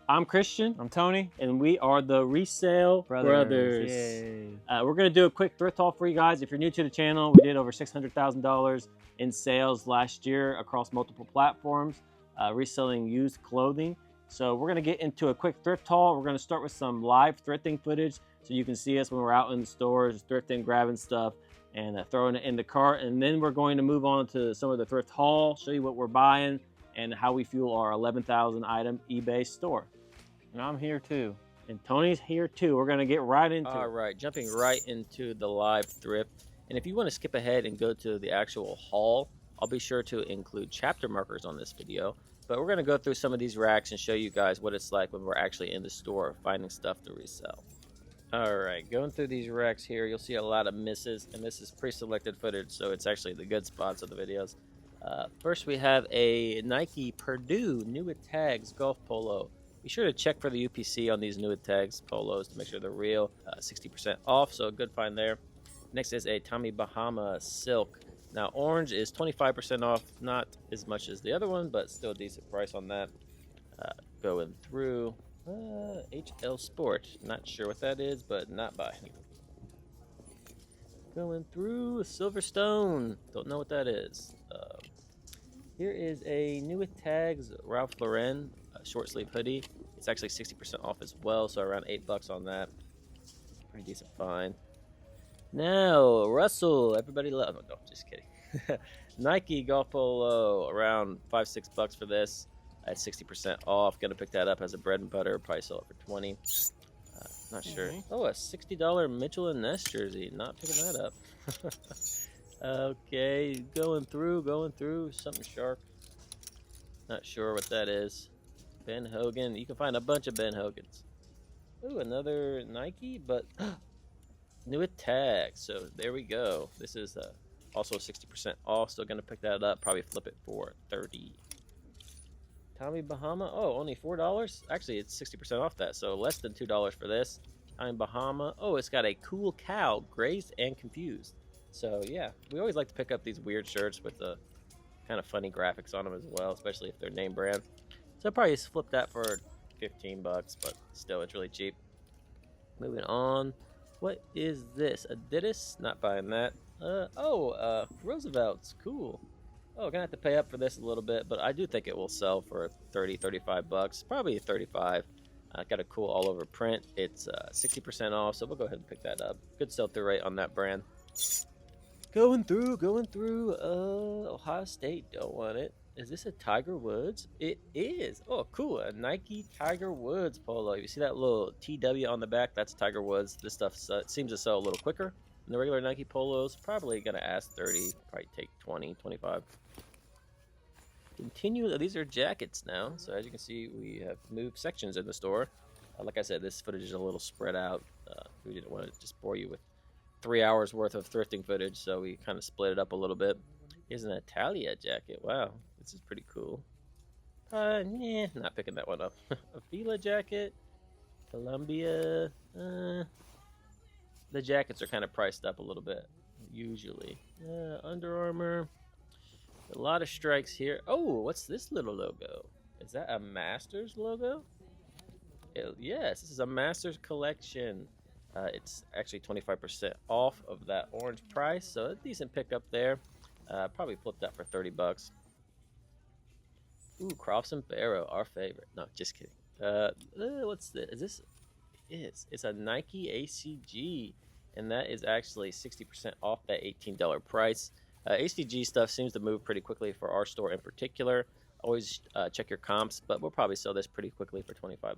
I'm Christian, I'm Tony, and we are the Resale Brothers. Yay. We're going to do a quick thrift haul for you guys. If you're new to the channel, we did over $600,000 in sales last year across multiple platforms, reselling used clothing. So we're going to get into a quick thrift haul. We're going to start with some live thrifting footage so you can see us when we're out in the stores, thrifting, grabbing stuff, and throwing it in the cart. And then we're going to move on to some of the thrift haul, show you what we're buying, and how we fuel our 11,000 item eBay store. And I'm here too. And Tony's here too. We're gonna get right into All right, jumping right into the live thrift. And if you want to skip ahead and go to the actual haul, I'll be sure to include chapter markers on this video. But we're gonna go through some of these racks and show you guys what it's like when we're actually in the store finding stuff to resell. All right, going through these racks here, you'll see a lot of misses, and this is pre-selected footage, so it's actually the good spots of the videos. First, we have a Nike Purdue New Tags golf polo. Be sure to check for the UPC on these New Tags polos to make sure they're real. 60% off, so a good find there. Next is a Tommy Bahama Silk. Now, orange is 25% off, not as much as the other one, but still a decent price on that. Going through HL Sport. Not sure what that is, but not buying. Going through Silverstone. Don't know what that is. Here is a New Tags Ralph Lauren short sleeve hoodie. It's actually 60% off as well, so around $8 on that. Pretty decent find. Now, Russell, everybody love. No, just kidding. Nike golf polo, around $5-6 for this. At 60% off. Gonna pick that up as a bread and butter. Probably sell it for $20. Not sure. Oh, a $60 Mitchell & Ness jersey. Not picking that up. Okay, going through something sharp. Not sure what that is. Ben Hogan. You can find a bunch of Ben Hogans. Ooh, another Nike, but New Tags. So there we go. This is also 60% off. Still gonna pick that up. Probably flip it for $30. Tommy Bahama. Oh, only $4. Actually, it's 60% off that. So less than $2 for this. Tommy Bahama. Oh, it's got a cool cow, grazed and confused. So yeah, we always like to pick up these weird shirts with the kind of funny graphics on them as well, especially if they're name brand. So I'll probably flip that for $15, but still, it's really cheap. Moving on. What is this? Adidas? Not buying that. Roosevelt's. Cool. Oh, gonna have to pay up for this a little bit, but I do think it will sell for $30-35. Probably $35. Got a cool all over print. It's 60% off, so we'll go ahead and pick that up. Good sell-through rate on that brand. Going through. Ohio State, don't want it. Is this a Tiger Woods? It is. Oh, cool. A Nike Tiger Woods polo. You see that little TW on the back? That's Tiger Woods. This stuff seems to sell a little quicker than the regular Nike polos. Probably going to ask 30. Probably take 20, 25. Continue. These are jackets now. So as you can see, we have moved sections in the store. Like I said, this footage is a little spread out. We didn't want to just bore you with 3 hours worth of thrifting footage, so we kind of split it up a little bit. Here's an Italia jacket. Wow, this is pretty cool. Not picking that one up. A Fila jacket, Columbia. The jackets are kind of priced up a little bit, usually. Under Armour. A lot of strikes here. Oh, what's this little logo? Is that a Masters logo? Yes, this is a Masters collection. It's actually 25% off of that orange price, so a decent pickup there. Probably flip that for $30. Ooh, Crofts and Barrow, our favorite. No, just kidding. What's this? It's a Nike ACG, and that is actually 60% off that $18 price. ACG stuff seems to move pretty quickly for our store in particular. Always check your comps, but we'll probably sell this pretty quickly for $25.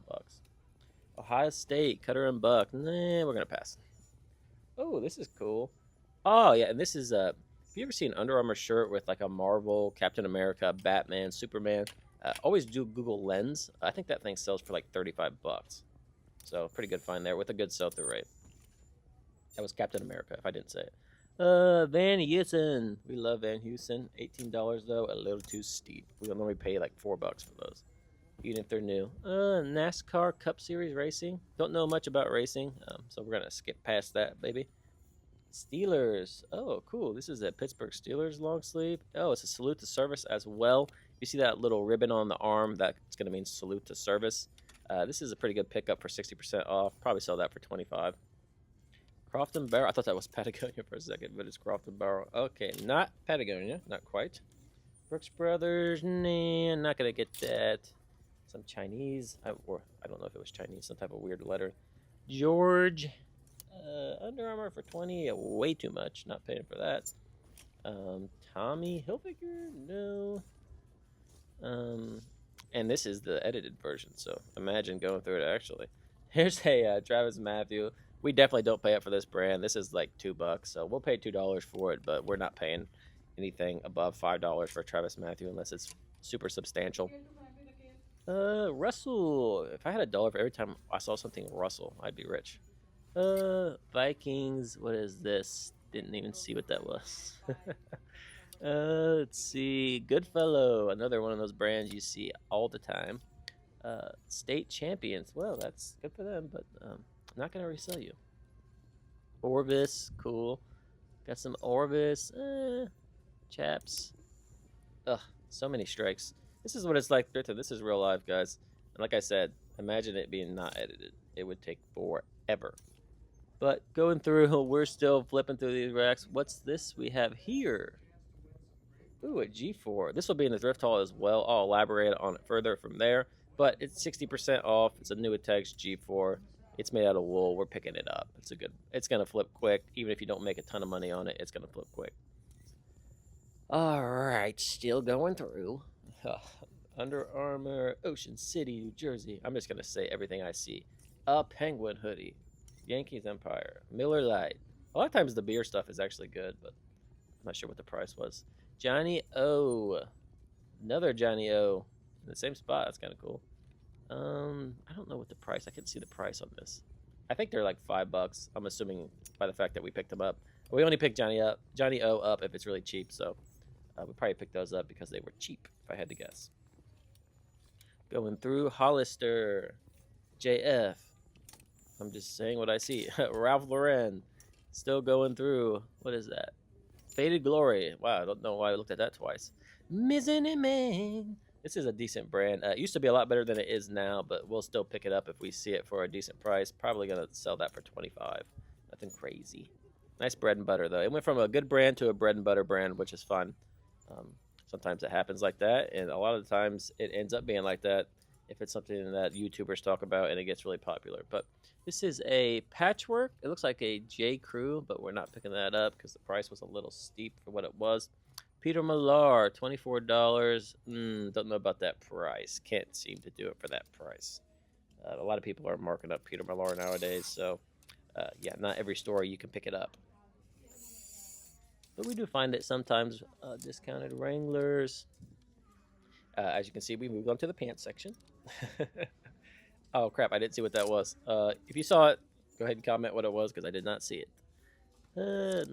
Ohio State, Cutter and Buck. Nah, we're going to pass. Oh, this is cool. Oh, yeah, and this is, if you ever see an Under Armour shirt with like a Marvel, Captain America, Batman, Superman, always do Google Lens. I think that thing sells for like $35. So, pretty good find there with a good sell-through rate. That was Captain America, if I didn't say it. Van Heusen. We love Van Heusen. $18, though, a little too steep. We normally pay like $4 for those, even if they're new. NASCAR Cup Series racing. Don't know much about racing, so we're gonna skip past that, baby. Steelers. Oh, cool. This is a Pittsburgh Steelers long sleeve. Oh, it's a salute to service as well. You see that little ribbon on the arm? That's gonna mean salute to service. This is a pretty good pickup for 60% off. Probably sell that for 25. Croft and Barrel. I thought that was Patagonia for a second, but it's Croft and Barrel. Okay, not Patagonia, not quite. Brooks Brothers, nah, not gonna get that. Some Chinese, or I don't know if it was Chinese, some type of weird letter. George, Under Armour for 20, way too much. Not paying for that. Tommy Hilfiger, no. And this is the edited version, so imagine going through it actually. Here's a Travis Matthew. We definitely don't pay up for this brand. This is like $2, so we'll pay $2 for it, but we're not paying anything above $5 for Travis Matthew unless it's super substantial. Russell. If I had $1 for every time I saw something Russell, I'd be rich. Vikings. What is this? Didn't even see what that was. Let's see. Goodfellow. Another one of those brands you see all the time. State champions. Well, that's good for them, but not gonna resell you. Orvis. Cool. Got some Orvis. Chaps. Ugh. So many strikes. This is what it's like. This is real life, guys. And like I said, imagine it being not edited. It would take forever. But going through, we're still flipping through these racks. What's this we have here? Ooh, a G4. This will be in the thrift haul as well. I'll elaborate on it further from there. But it's 60% off. It's a new Atex G4. It's made out of wool. We're picking it up. It's gonna flip quick. Even if you don't make a ton of money on it, it's gonna flip quick. All right, still going through. Under Armour, Ocean City, New Jersey. I'm just gonna say everything I see. A Penguin hoodie, Yankees Empire, Miller Lite. A lot of times the beer stuff is actually good, but I'm not sure what the price was. Johnny O, another Johnny O in the same spot. That's kind of cool. I don't know what the price. I can't see the price on this. I think they're like $5. I'm assuming by the fact that we picked them up. We only picked Johnny O up if it's really cheap. So we probably picked those up because they were cheap, if I had to guess. Going through Hollister, JF. I'm just saying what I see. Ralph Lauren, still going through. What is that? Faded Glory. Wow, I don't know why I looked at that twice. Man. This is a decent brand. It used to be a lot better than it is now, but we'll still pick it up if we see it for a decent price. Probably going to sell that for 25. Nothing crazy. Nice bread and butter, though. It went from a good brand to a bread and butter brand, which is fun. Sometimes it happens like that, and a lot of the times it ends up being like that if it's something that YouTubers talk about and it gets really popular. But this is a patchwork. It looks like a J. Crew, but we're not picking that up because the price was a little steep for what it was. Peter Millar, $24. Don't know about that price. Can't seem to do it for that price. A lot of people are marking up Peter Millar nowadays, so yeah, not every store you can pick it up. But we do find it sometimes. Discounted Wranglers. As you can see, we moved on to the pants section. Oh, crap. I didn't see what that was. If you saw it, go ahead and comment what it was because I did not see it.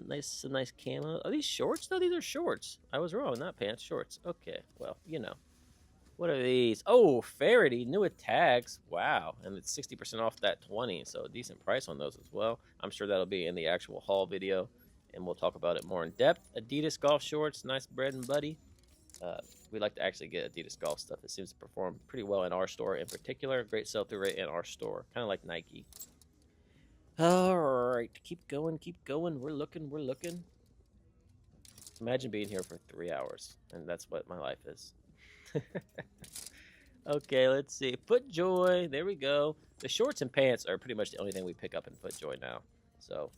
Nice camo. Are these shorts? No, these are shorts. I was wrong. Not pants, shorts. Okay. Well, you know. What are these? Oh, Faraday. New with tags. Wow. And it's 60% off that 20. So a decent price on those as well. I'm sure that'll be in the actual haul video. And we'll talk about it more in depth. Adidas golf shorts, nice bread and buddy. We like to actually get Adidas golf stuff. It seems to perform pretty well in our store in particular. Great sell-through rate in our store, kind of like Nike. All right, keep going. We're looking. Imagine being here for 3 hours, and that's what my life is. Okay, let's see. FootJoy, there we go. The shorts and pants are pretty much the only thing we pick up in FootJoy now. So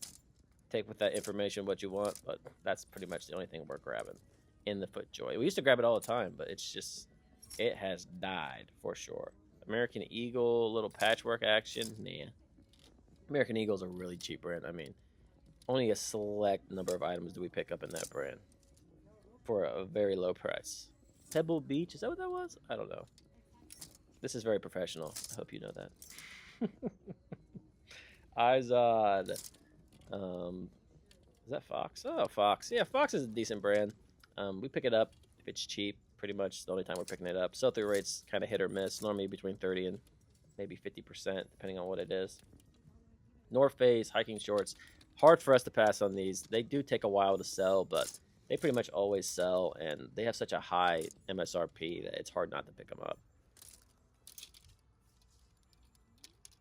take with that information what you want, but that's pretty much the only thing we're grabbing in the FootJoy. We used to grab it all the time, but it's just, it has died for sure. American Eagle, little patchwork action, nah. American Eagle's a really cheap brand. I mean, only a select number of items do we pick up in that brand for a very low price. Pebble Beach, is that what that was? I don't know. This is very professional. I hope you know that. Izod. Is that Fox? Oh, Fox. Yeah, Fox is a decent brand. We pick it up if it's cheap. Pretty much the only time we're picking it up. Sell-through rates kind of hit or miss. Normally between 30 and maybe 50%, depending on what it is. North Face hiking shorts. Hard for us to pass on these. They do take a while to sell, but they pretty much always sell, and they have such a high MSRP that it's hard not to pick them up.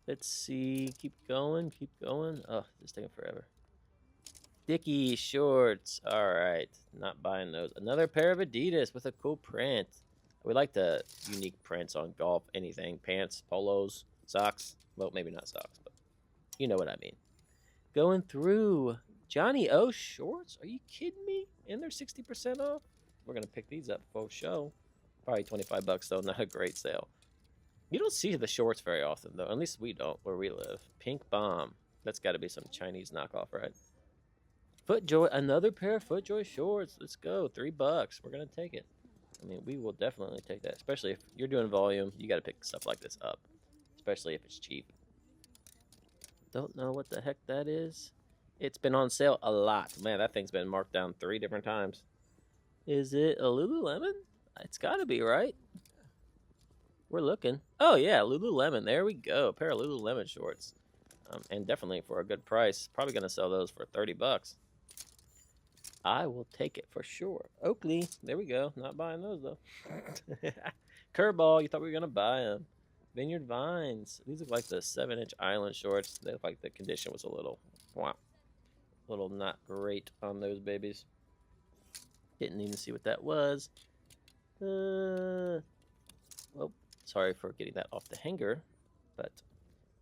Let's see. Keep going. Keep going. Oh, this is taking forever. Dickie shorts. All right. Not buying those. Another pair of Adidas with a cool print. We like the unique prints on golf. Anything. Pants, polos, socks. Well, maybe not socks, but you know what I mean. Going through Johnny O shorts. Are you kidding me? And they're 60% off. We're going to pick these up for show. Probably 25 bucks, though. Not a great sale. You don't see the shorts very often, though. At least we don't where we live. Pink Bomb. That's got to be some Chinese knockoff, right? FootJoy. Another pair of FootJoy shorts. Let's go. $3. We're going to take it. I mean, we will definitely take that. Especially if you're doing volume. You got to pick stuff like this up. Especially if it's cheap. Don't know what the heck that is. It's been on sale a lot. Man, that thing's been marked down 3 different times. Is it a Lululemon? It's got to be, right? We're looking. Oh, yeah, Lululemon. There we go. A pair of Lululemon shorts. And definitely for a good price. Probably going to sell those for $30. I will take it for sure. Oakley. There we go. Not buying those, though. Curveball. You thought we were going to buy them. Vineyard Vines. These look like the 7-inch island shorts. They look like the condition was a little, wow, a little not great on those babies. Didn't even see what that was. Well, sorry for getting that off the hanger, but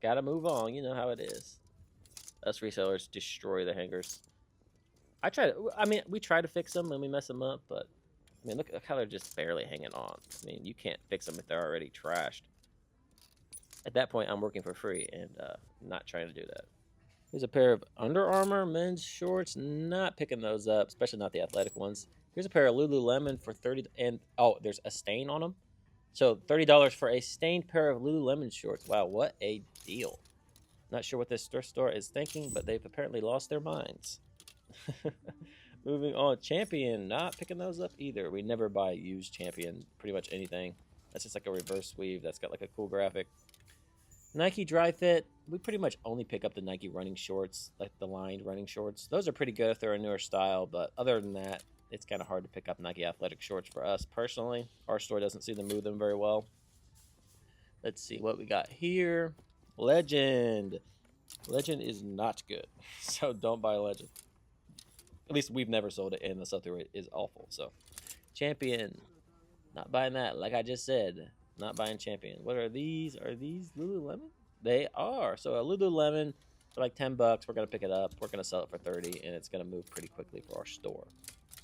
gotta move on. You know how it is. Us resellers destroy the hangers. We try to fix them and we mess them up, but I mean, look how they're just barely hanging on. I mean, you can't fix them if they're already trashed. At that point, I'm working for free and not trying to do that. Here's a pair of Under Armour men's shorts. Not picking those up, especially not the athletic ones. Here's a pair of Lululemon for $30, and oh, there's a stain on them. So $30 for a stained pair of Lululemon shorts. Wow, what a deal. Not sure what this thrift store is thinking, but they've apparently lost their minds. Moving on, Champion. Not picking those up either. We never buy used Champion, pretty much anything. That's just like a reverse weave that's got like a cool graphic. Nike Dry Fit, we pretty much only pick up the Nike running shorts, like the lined running shorts. Those are pretty good if they're a newer style, but other than that, it's kind of hard to pick up Nike athletic shorts for us personally. Our store doesn't seem to move them very well. Let's see what we got here. Legend. Legend is not good, so don't buy Legend. At least we've never sold it, and the sell-through rate is awful. So, Champion, not buying that. Like I just said, not buying Champion. What are these? Are these Lululemon? They are. So a Lululemon for like $10. We're gonna pick it up. We're gonna sell it for $30, and it's gonna move pretty quickly for our store.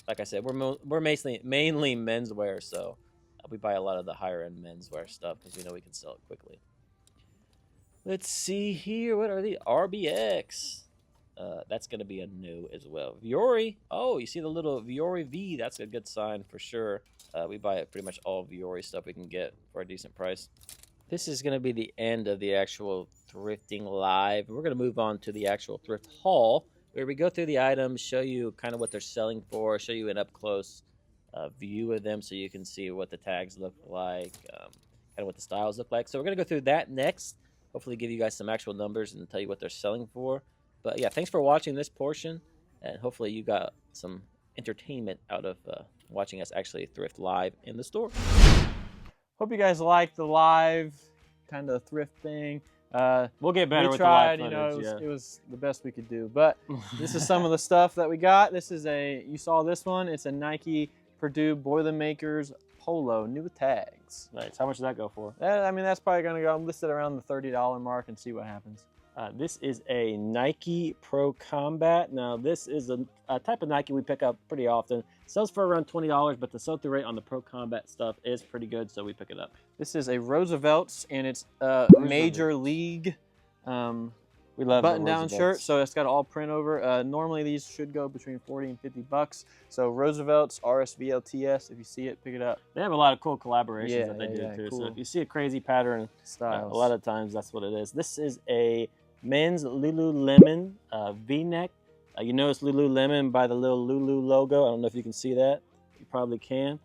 Like I said, we're mainly menswear, so we buy a lot of the higher end menswear stuff because we know we can sell it quickly. Let's see here. What are the RBX? That's going to be a no as well. Viore. Oh, you see the little Viore V. That's a good sign for sure. We buy pretty much all Viore stuff we can get for a decent price. This is going to be the end of the actual thrifting live. We're going to move on to the actual thrift haul, where we go through the items, show you kind of what they're selling for, show you an up-close view of them so you can see what the tags look like, kind of what the styles look like. So we're going to go through that next. Hopefully give you guys some actual numbers and tell you what they're selling for. But yeah, thanks for watching this portion, and hopefully you got some entertainment out of watching us actually thrift live in the store. Hope you guys liked the live kind of thrift thing. We'll get better we with tried, the live footage, it was the best we could do. But this is some of the stuff that we got. This is you saw this one. It's a Nike Purdue Boilermakers Polo, new tags. Nice. How much does that go for? That's probably going to go listed around the $30 mark and see what happens. This is a Nike Pro Combat. Now, this is a type of Nike we pick up pretty often. Sells for around $20, but the sell-through rate on the Pro Combat stuff is pretty good, so we pick it up. This is a Roosevelt's, and it's Major League We love button-down shirt, so it's got all print over. Normally, these should go between $40 and $50. So Roosevelt's, RSVLTS, if you see it, pick it up. They have a lot of cool collaborations that they do, too. Cool. So if you see a crazy pattern, a lot of times that's what it is. This is a men's Lululemon V-neck. You notice Lululemon by the little Lulu logo. I don't know if you can see that. You probably can.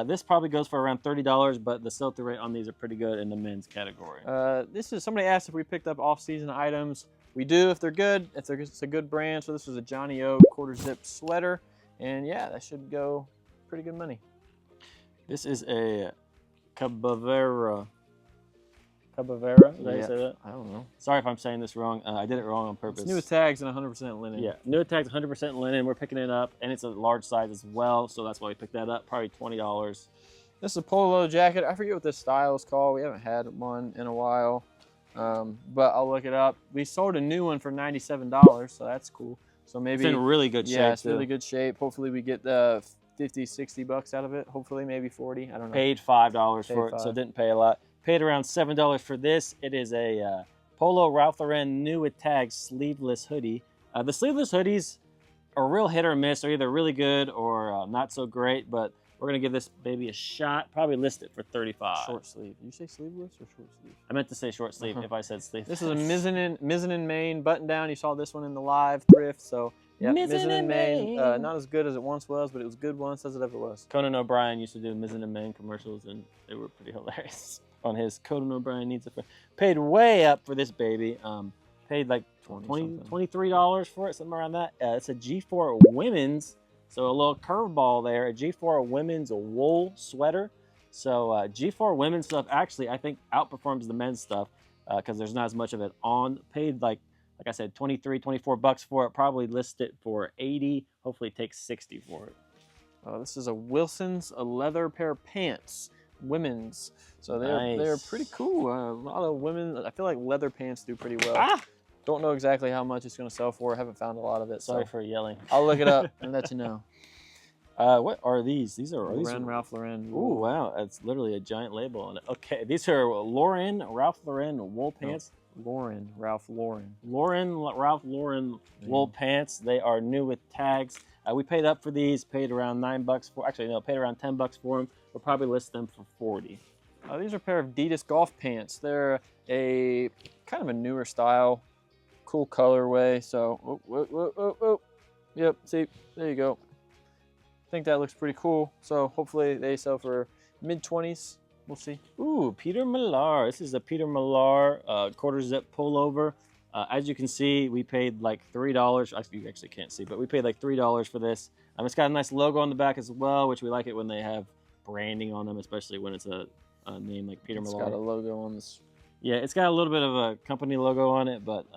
This probably goes for around $30, but the sell-through rate on these are pretty good in the men's category. Somebody asked if we picked up off-season items. We do if they're good. It's a good brand. So this is a Johnny O quarter-zip sweater, and yeah, that should go pretty good money. This is a Caballero Cabavera. Did I say that? I don't know. Sorry if I'm saying this wrong. I did it wrong on purpose. It's new tags and 100% linen. Yeah, new tags, 100% linen. We're picking it up, and it's a large size as well, so that's why we picked that up. Probably $20. This is a polo jacket. I forget what this style is called. We haven't had one in a while, but I'll look it up. We sold a new one for $97, so that's cool. So maybe it's in really good shape. Yeah, it's really good shape. Hopefully we get the 50, 60 bucks out of it. Hopefully maybe 40. I don't know. Paid $5 for it, so didn't pay a lot. Paid around $7 for this. It is a Polo Ralph Lauren new with tags sleeveless hoodie. The sleeveless hoodies are real hit or miss. They're either really good or not so great, but we're gonna give this baby a shot. Probably list it for $35. Short sleeve. Did you say sleeveless or short sleeve? I meant to say short sleeve if I said sleeve. This is a mezzanine main button down. You saw this one in the live thrift, so yeah, mezzanine main. Not as good as it once was, but it was good once as it ever was. Conan O'Brien used to do mezzanine main commercials, and they were pretty hilarious. On his Conan O'Brien Needs a Friend. Paid way up for this baby. Paid like $23 for it, something around that. It's a G4 women's. So a little curveball there, a G4 women's wool sweater. So G4 women's stuff actually, I think, outperforms the men's stuff because there's not as much of it on. Paid like I said, 23, 24 bucks for it. Probably list it for 80. Hopefully take 60 for it. This is a Wilson's, a leather pair of pants, women's. So they're pretty cool. A lot of women. I feel like leather pants do pretty well. Ah! Don't know exactly how much it's going to sell for. I haven't found a lot of it. Sorry for yelling. I'll look it up and let you know. What are these? These are Ralph Lauren. Ooh, wow. It's literally a giant label on it. Okay, these are Ralph Lauren wool pants. Ralph Lauren wool pants. They are new with tags. We paid up for these, paid around $9 for, actually no, paid around $10 for them. We'll probably list them for 40. These are a pair of Adidas golf pants. They're a kind of a newer style, cool colorway. So, yep, see, there you go. I think that looks pretty cool. So hopefully they sell for mid-20s. We'll see. Ooh, Peter Millar. This is a Peter Millar quarter zip pullover. As you can see, we paid like $3. You actually can't see, but we paid like $3 for this. It's got a nice logo on the back as well, which we like it when they have branding on them, especially when it's a name like Peter Millar. It's got a logo on this. Yeah, it's got a little bit of a company logo on it, but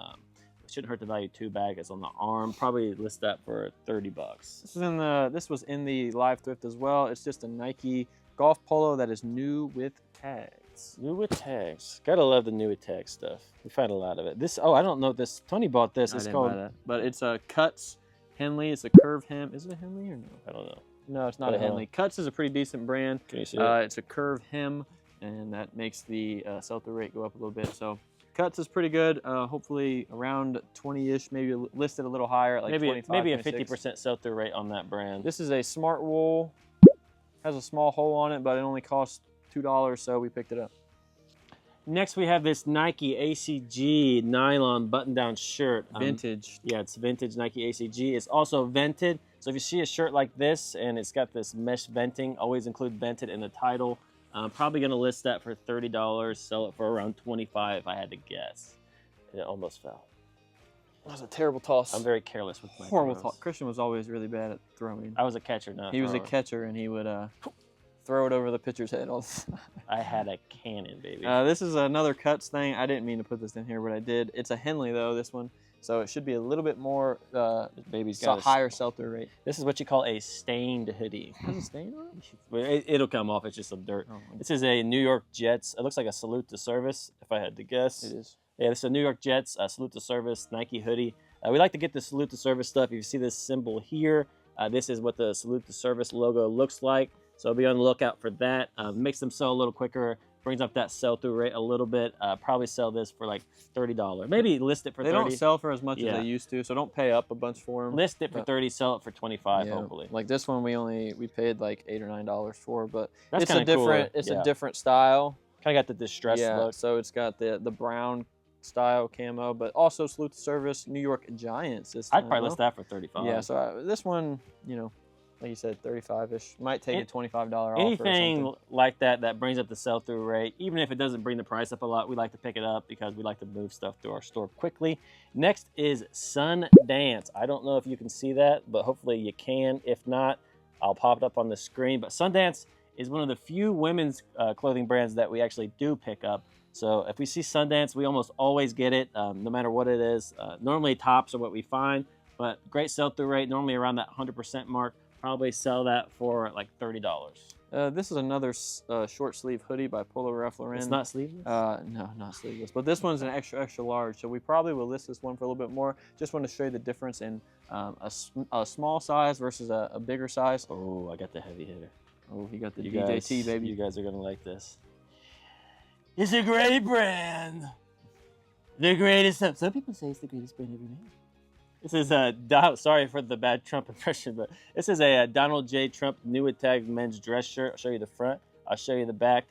it shouldn't hurt the value too bad. It's on the arm. Probably list that for 30 bucks. This was in the live thrift as well. It's just a Nike golf polo that is new with tags. New with tags. Gotta love the new with tag stuff. We find a lot of it. This, I don't know this. Tony bought this. It's called, but it's a Cuts Henley. It's a curve hem. Is it a Henley or no? I don't know. No, it's not a Henley. Cuts is a pretty decent brand. Can you see it? It's a curve hem, and that makes the sell-through rate go up a little bit. So Cuts is pretty good. Hopefully around 20-ish, maybe listed a little higher at like 25, maybe a 26. 50% sell-through rate on that brand. This is a smart wool. Has a small hole on it, but it only costs $2, so we picked it up. Next, we have this Nike ACG nylon button-down shirt. Vintage. Yeah, it's vintage Nike ACG. It's also vented. So if you see a shirt like this and it's got this mesh venting, always include vented in the title. Probably going to list that for $30, sell it for around $25 if I had to guess. It almost fell. That was a terrible toss. I'm very careless with my horrible throws. toss. Christian was always really bad at throwing. I was a catcher, not a He was a catcher, and he would throw it over the pitcher's head all the time. I had a cannon, baby. This is another Cuts thing. I didn't mean to put this in here, but I did. It's a Henley, though, this one. So it should be a little bit more, baby's got a higher sell-through rate. This is what you call a stained hoodie. Has a stain on it? It'll come off. It's just some dirt. Oh, this is a New York Jets. It looks like a salute to service, if I had to guess. It is. Yeah, this is a New York Jets salute to service Nike hoodie. We like to get the salute to service stuff. If you see this symbol here, this is what the salute to service logo looks like. So be on the lookout for that. Makes them sell a little quicker. Brings up that sell-through rate a little bit. Probably sell this for like $30. Maybe list it for $30. They don't sell for as much as they used to, so don't pay up a bunch for them. List it for $30, sell it for $25, hopefully. Like this one, we paid like $8 or $9 for, but that's it's a different a different style. Kind of got the distressed look. So it's got the brown style camo, but also salute to service New York Giants. I'd probably list that for $35. Yeah, so this one, like you said, 35-ish. Might take a $25 off. Anything like that brings up the sell-through rate. Even if it doesn't bring the price up a lot, we like to pick it up because we like to move stuff through our store quickly. Next is Sundance. I don't know if you can see that, but hopefully you can. If not, I'll pop it up on the screen. But Sundance is one of the few women's clothing brands that we actually do pick up. So if we see Sundance, we almost always get it, no matter what it is. Normally tops are what we find, but great sell-through rate, normally around that 100% mark. Probably sell that for like $30. This is another short sleeve hoodie by Polo Ralph Lauren. It's not sleeveless? No, not sleeveless. But this one's an extra large, so we probably will list this one for a little bit more. Just want to show you the difference in a small size versus a bigger size. Oh, I got the heavy hitter. Oh, you got the DJT, baby. You guys are going to like this. It's a great brand. The greatest. Some people say it's the greatest brand ever made. This is sorry for the bad Trump impression, but this is a Donald J. Trump new tag men's dress shirt. I'll show you the front. I'll show you the back.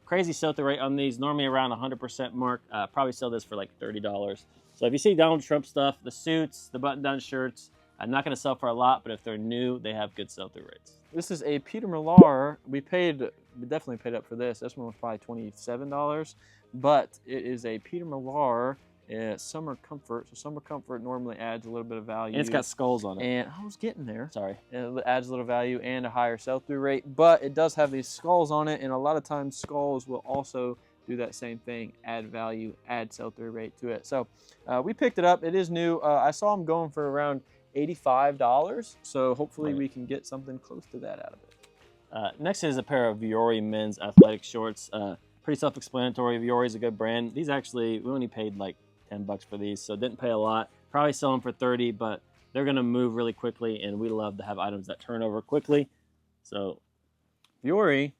Crazy sell-through rate on these, normally around 100% mark. Probably sell this for like $30. So if you see Donald Trump stuff, the suits, the button-down shirts, I'm not going to sell for a lot, but if they're new, they have good sell-through rates. This is a Peter Millar. We definitely paid up for this. This one was probably $27, but it is a Peter Millar. Summer Comfort. So Summer Comfort normally adds a little bit of value. And it's got skulls on it. And I was getting there. Sorry. It adds a little value and a higher sell-through rate, but it does have these skulls on it, and a lot of times skulls will also do that same thing, add value, add sell-through rate to it. So we picked it up. It is new. I saw them going for around $85, so hopefully we can get something close to that out of it. Next is a pair of Viore men's athletic shorts. Pretty self-explanatory. Viore is a good brand. These actually, we only paid like $10 for these, so didn't pay a lot. Probably sell them for $30, but they're going to move really quickly, and we love to have items that turn over quickly. So Viore,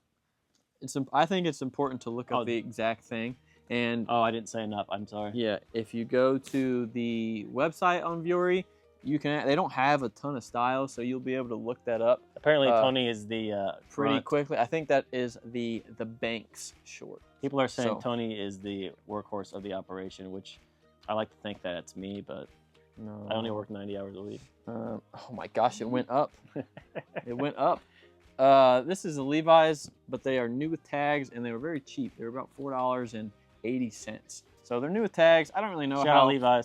I think it's important to look up the exact thing. And I didn't say enough. I'm sorry. Yeah, if you go to the website on Viore, they don't have a ton of styles, so you'll be able to look that up. Apparently, Tony is the pretty quickly. I think that is the Banks short. People are saying Tony is the workhorse of the operation, which I like to think that it's me, but no. I only work 90 hours a week. Oh my gosh, it went up. It went up. This is a Levi's, but they are new with tags, and they were very cheap. They were about $4.80. So they're new with tags. I don't really know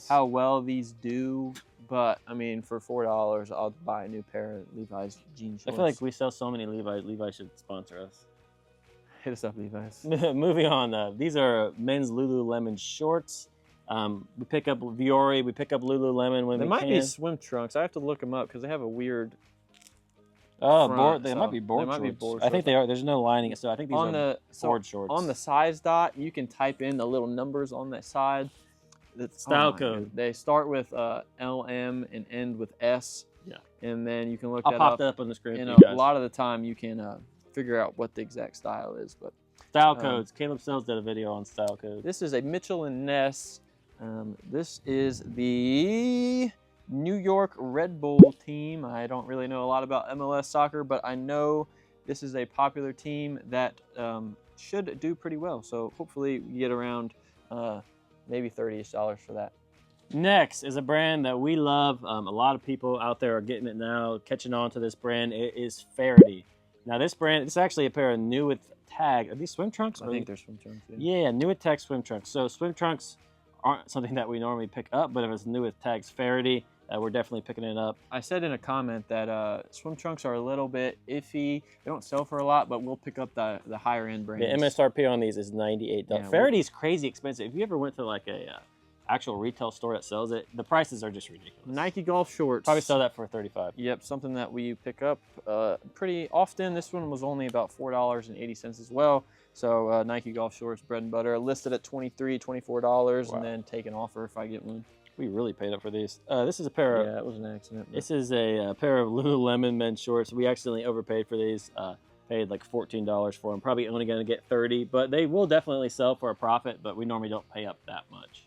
how well these do, but I mean, for $4, I'll buy a new pair of Levi's jean shorts. I feel like we sell so many Levi's. Levi's should sponsor us. Hit us up, Levi's. Moving on. These are men's Lululemon shorts. We pick up Viore. We pick up Lululemon when we can. They might be swim trunks. I have to look them up because they have a weird. They might be board shorts. I think they are. There's no lining, so I think these are board shorts. On the size dot, you can type in the little numbers on that side. Style code. They start with LM and end with S. Yeah. And then you can look I'll that pop up. that up on the screen. And a lot of the time you can figure out what the exact style is. But style codes. Caleb Sells did a video on style codes. This is a Mitchell and Ness. This is the New York Red Bull team. I don't really know a lot about MLS soccer, but I know this is a popular team that should do pretty well. So hopefully we get around maybe $30-ish for that. Next is a brand that we love. A lot of people out there are getting it now, catching on to this brand. It is Faraday. Now this brand, it's actually a pair of new with tag. Are these swim trunks? I think they're swim trunks. Yeah, new with tag swim trunks. So swim trunks aren't something that we normally pick up, but if it's new with tags Faraday, we're definitely picking it up. I said in a comment that swim trunks are a little bit iffy. They don't sell for a lot, but we'll pick up the higher end brands. The MSRP on these is $98. Yeah, Faraday's crazy expensive. If you ever went to like a actual retail store that sells it, the prices are just ridiculous. Nike golf shorts. Probably sell that for $35. Yep, something that we pick up pretty often. This one was only about $4.80 as well. So Nike golf shorts, bread and butter, listed at $23, $24, and then take an offer if I get one. We really paid up for these. This is a pair of... Yeah, it was an accident. This is a pair of Lululemon men's shorts. We accidentally overpaid for these. Paid like $14 for them. Probably only going to get $30, but they will definitely sell for a profit, but we normally don't pay up that much.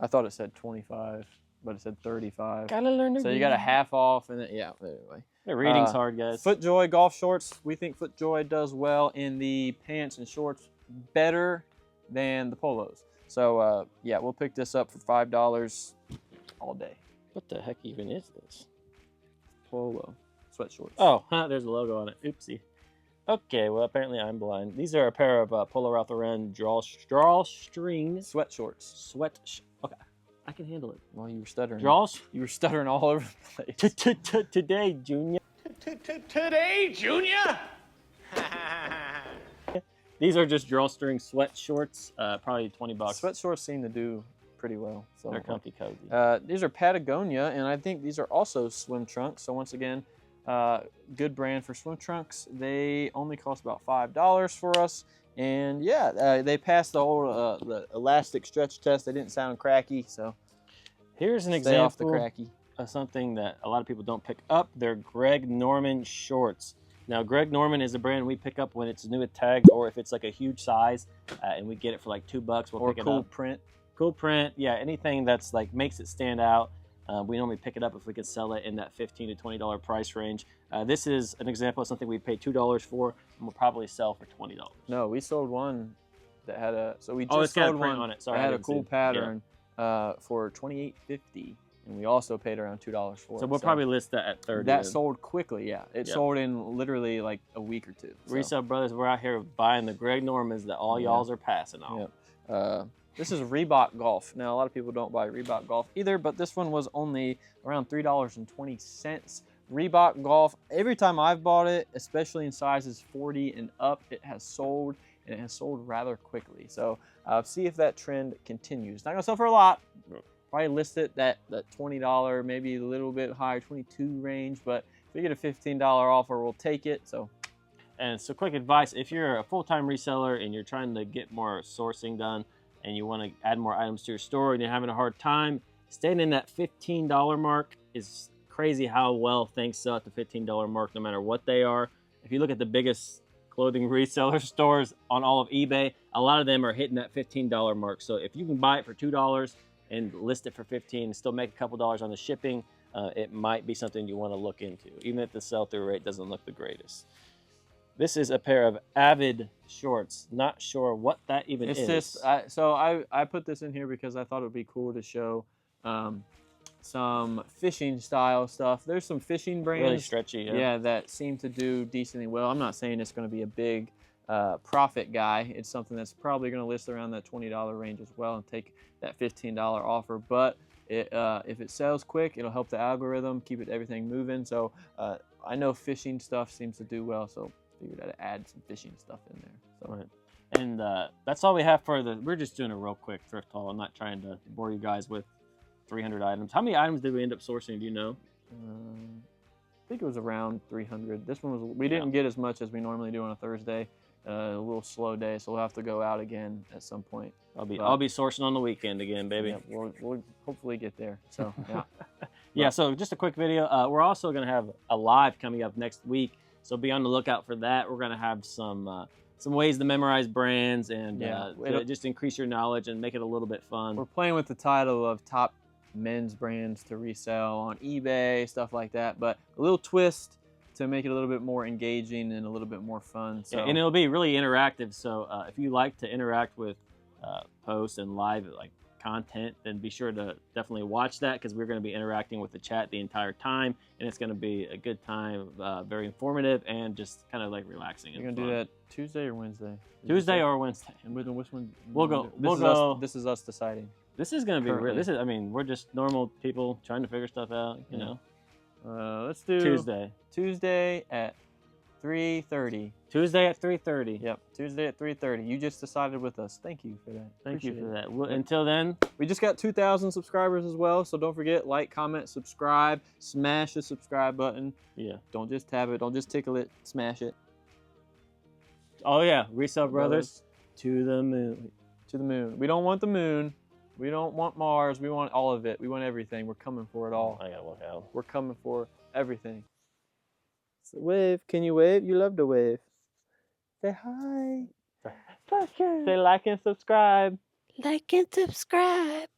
I thought it said 25, but it said 35. Gotta learn to read. So you got a half off, and then, yeah, anyway. The reading's hard, guys. FootJoy golf shorts. We think FootJoy does well in the pants and shorts better than the polos. So, yeah, we'll pick this up for $5 all day. What the heck even is this? Polo sweat shorts. Oh, there's a logo on it. Oopsie. Okay, well, apparently I'm blind. These are a pair of Polo Ralph Lauren drawstring sweat shorts. Okay, I can handle it. Well, you were stuttering. You were stuttering all over the place. Today, Junior. Today, Junior? These are just drawstring sweat shorts, probably 20 bucks. Sweat shorts seem to do pretty well. So they're comfy, cozy. These are Patagonia, and I think these are also swim trunks. So once again, good brand for swim trunks. They only cost about $5 for us. And yeah, they passed the whole the elastic stretch test. They didn't sound cracky, so here's an example off the cracky of something that a lot of people don't pick up. They're Greg Norman shorts. Now, Greg Norman is a brand we pick up when it's new with tags, or if it's like a huge size, and we get it for like $2, we'll pick it up. Or cool print. Cool print, yeah, anything that's like makes it stand out. We normally pick it up if we could sell it in that $15 to $20 price range. This is an example of something we paid $2 for, and we'll probably sell for $20. No, we sold one that had a, so we just sold one on it. Sorry, that had a cool pattern for $28.50, and we also paid around $2 for it. So we'll probably list that at $30. That sold quickly, yeah. It sold in literally like a week or two. So. Resale Brothers, we're out here buying the Greg Normans that all y'alls are passing on. Yep. This is Reebok Golf. Now, a lot of people don't buy Reebok Golf either, but this one was only around $3.20. Reebok Golf, every time I've bought it, especially in sizes 40 and up, it has sold, and it has sold rather quickly. So see if that trend continues. Not gonna sell for a lot. Probably list it at that $20, maybe a little bit higher, 22 range, but if we get a $15 offer, we'll take it. And so quick advice, if you're a full-time reseller and you're trying to get more sourcing done, and you want to add more items to your store and you're having a hard time, staying in that $15 mark is crazy how well things sell at the $15 mark, no matter what they are. If you look at the biggest clothing reseller stores on all of eBay, a lot of them are hitting that $15 mark. So if you can buy it for $2 and list it for $15 and still make a couple dollars on the shipping, it might be something you want to look into, even if the sell-through rate doesn't look the greatest. This is a pair of Avid shorts. Not sure what that even is. It's just, so I put this in here because I thought it would be cool to show some fishing style stuff. There's some fishing brands. Really stretchy, yeah, that seem to do decently well. I'm not saying it's going to be a big profit guy. It's something that's probably going to list around that $20 range as well and take that $15 offer. But if it sells quick, it'll help the algorithm, keep everything moving. So I know fishing stuff seems to do well, so figured I'd add some fishing stuff in there. So. Right. And that's all we have for we're just doing a real quick thrift haul. I'm not trying to bore you guys with 300 items. How many items did we end up sourcing? Do you know? I think it was around 300. This one we didn't get as much as we normally do on a Thursday. A little slow day, so we'll have to go out again at some point. I'll be sourcing on the weekend again, baby. Yeah, we'll hopefully get there. So yeah. Yeah. So just a quick video. We're also going to have a live coming up next week. So be on the lookout for that. We're going to have some ways to memorize brands and just increase your knowledge and make it a little bit fun. We're playing with the title of top men's brands to resell on eBay, stuff like that, but a little twist to make it a little bit more engaging and a little bit more fun. So. Yeah, and it'll be really interactive. So if you like to interact with posts and live content, then be sure to definitely watch that, because we're going to be interacting with the chat the entire time, and it's going to be a good time, very informative and just kind of like relaxing. You're going to do that Tuesday or Wednesday? Tuesday or Wednesday. And which one? We'll go. This is us deciding. This is going to be real. I mean, we're just normal people trying to figure stuff out, you know. Let's do Tuesday at 3:30. Tuesday at 3:30. Yep, Tuesday at 3:30. You just decided with us. Thank you for that. Thank you for that. Well, until then, we just got 2,000 subscribers as well, so don't forget, like, comment, subscribe, smash the subscribe button. Yeah. Don't just tap it. Don't just tickle it. Smash it. Oh yeah, Resell Brothers to the moon. To the moon. We don't want the moon. We don't want Mars. We want all of it. We want everything. We're coming for it all. I gotta walk out. We're coming for everything. So wave. Can you wave? You love to wave. Say hi. Say like and subscribe. Like and subscribe.